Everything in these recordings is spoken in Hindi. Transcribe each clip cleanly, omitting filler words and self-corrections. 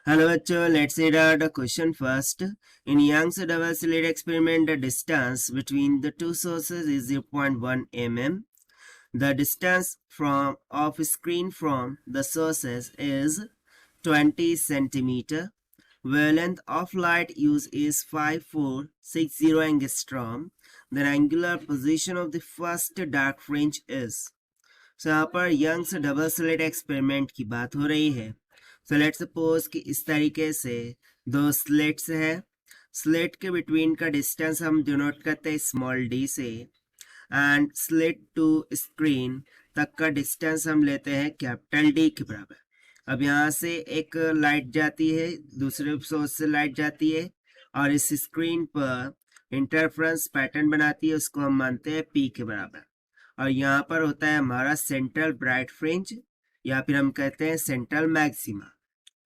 Hello bachcho, let's read out the question first. In Young's double slit experiment, the distance between the two sources is 0.1 mm. The distance from off screen from the sources is 20 centimeter. Wavelength of light used is 5460 angstrom. The angular position of the first dark fringe is. So यहाँ पर यंग्स डबल स्लिट एक्सपेरिमेंट की बात हो रही है. सो लेट्स सपोज कि इस तरीके से दो स्लिट्स है. स्लिट के बिटवीन का डिस्टेंस हम डिनोट करते हैं स्मॉल डी से एंड स्लिट टू स्क्रीन तक का डिस्टेंस हम लेते हैं कैपिटल डी के बराबर. अब यहाँ से एक लाइट जाती है, दूसरे सोर्स से लाइट जाती है और इस स्क्रीन पर इंटरफ्रेंस पैटर्न बनाती है, उसको हम मानते हैं पी के बराबर. और यहाँ पर होता है हमारा सेंट्रल ब्राइट फ्रिंज या फिर हम कहते हैं सेंट्रल मैक्सिमा.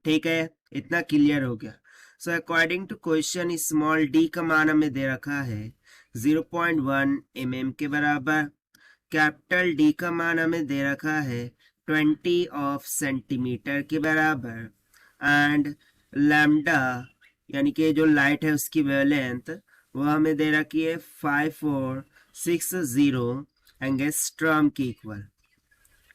ठीक है, इतना क्लियर हो गया. So according to question small d का मान हमें दे रखा है 0.1 mm के बराबर. कैपिटल डी का मान हमें दे रखा है 20 ऑफ सेंटीमीटर के बराबर. एंड लैम्डा यानी कि जो लाइट है उसकी वेवलेंथ वो हमें दे रखी है 5460 एंगस्ट्रॉम की इक्वल.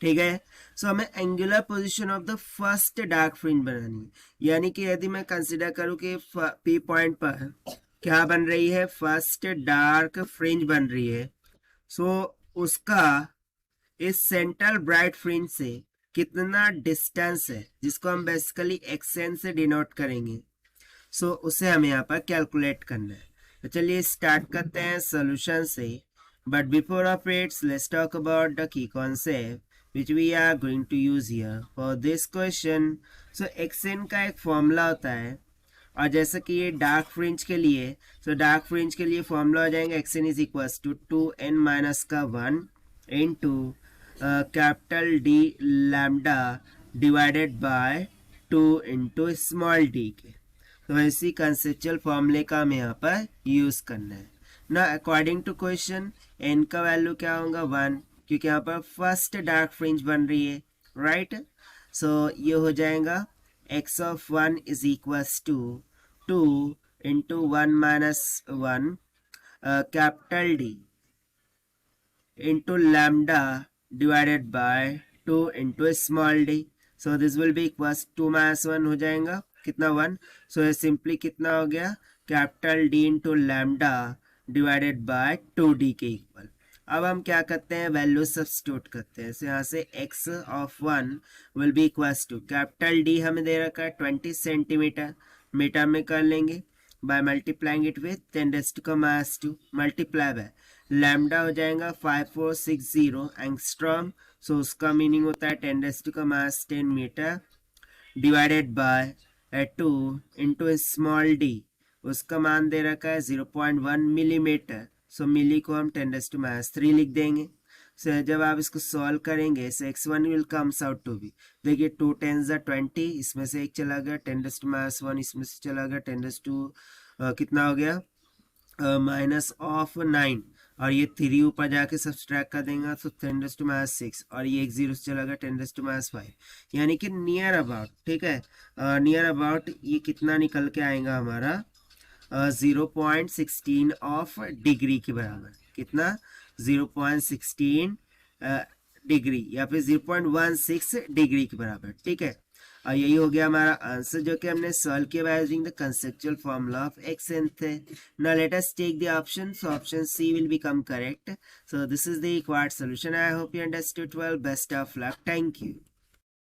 ठीक है. सो हमें angular position of the first dark fringe बनानी है. यानी कि यदि मैं कंसीडर करूं कि पी पॉइंट पर क्या बन रही है, फर्स्ट डार्क फ्रिंज बन रही है. सो उसका इस सेंट्रल ब्राइट फ्रिंज से कितना डिस्टेंस है, जिसको हम बेसिकली एक्सएन से डिनोट करेंगे. सो उसे हमें यहाँ पर कैलकुलेट करना है. तो चलिए स्टार्ट करते हैं सोल्यूशन से. But before of its let's talk about the key concept which we are going to use here for this question. So xn का एक फॉर्मूला होता है और जैसा कि ये डार्क फ्रिंज के लिए, so डार्क फ्रिंज के लिए फॉर्मूला हो जाएंगे xn is equal to 2n minus का 1 into capital D lambda divided by 2 into small d के. तो इसी कंसेप्चुअल फॉर्मूले का हमें यहाँ पर यूज करना है ना. अकॉर्डिंग टू क्वेश्चन n का वैल्यू क्या होगा 1, क्योंकि यहाँ पर फर्स्ट डार्क फ्रिंज बन रही है. राइट. सो ये हो जाएगा x of 1 is equal to 2 into 1 minus 1 capital D into lambda divided by 2 into small d. So this will be equal 2 minus 1 हो जाएगा कितना 1. सो ये सिंपली कितना हो गया capital D into lambda divided bye 2d के इक्वल. अब हम क्या करते हैं, वैल्यू सब्स्टिट्यूट करते हैं. यहाँ से x of 1 will be equals to capital D हमें दे रखा है 20 सेंटीमीटर, मीटर में कर लेंगे by multiplying it with 10⁻², multiply by lambda हो जाएगा 5460 एंगस्ट्रॉम. सो उसका मीनिंग होता है 10⁻10 metre divided by 2 into small d. उसका मान दे रखा है 0.1 मिलीमीटर. सो मिली को हम 10⁻³ लिख देंगे. सो जब आप इसको सॉल्व करेंगे so x1 will comes out to be, देखिए 2 10s 20, इसमें से एक चला गया 10⁻1, इसमें से चला गया 10⁻, कितना हो गया माइनस ऑफ 9, और ये 3 ऊपर जाके सब्सट्रैक्ट कर देंगे तो 10⁻6, और ये एक 0 से चला गया 10⁻5, यानी कि नियर अबाउट. ठीक है, नियर अबाउट ये कितना निकल के आएगा हमारा 0.16 ऑफ डिग्री के बराबर. कितना 0.16 डिग्री या फिर 0.16 डिग्री के बराबर. ठीक है, और यही हो गया हमारा आंसर जो कि हमने सॉल्व किया by using the conceptual formula of xn थे. Now let us take the option. So option C will become correct. So this is the required solution. I hope you understood well. Best of luck. Thank you.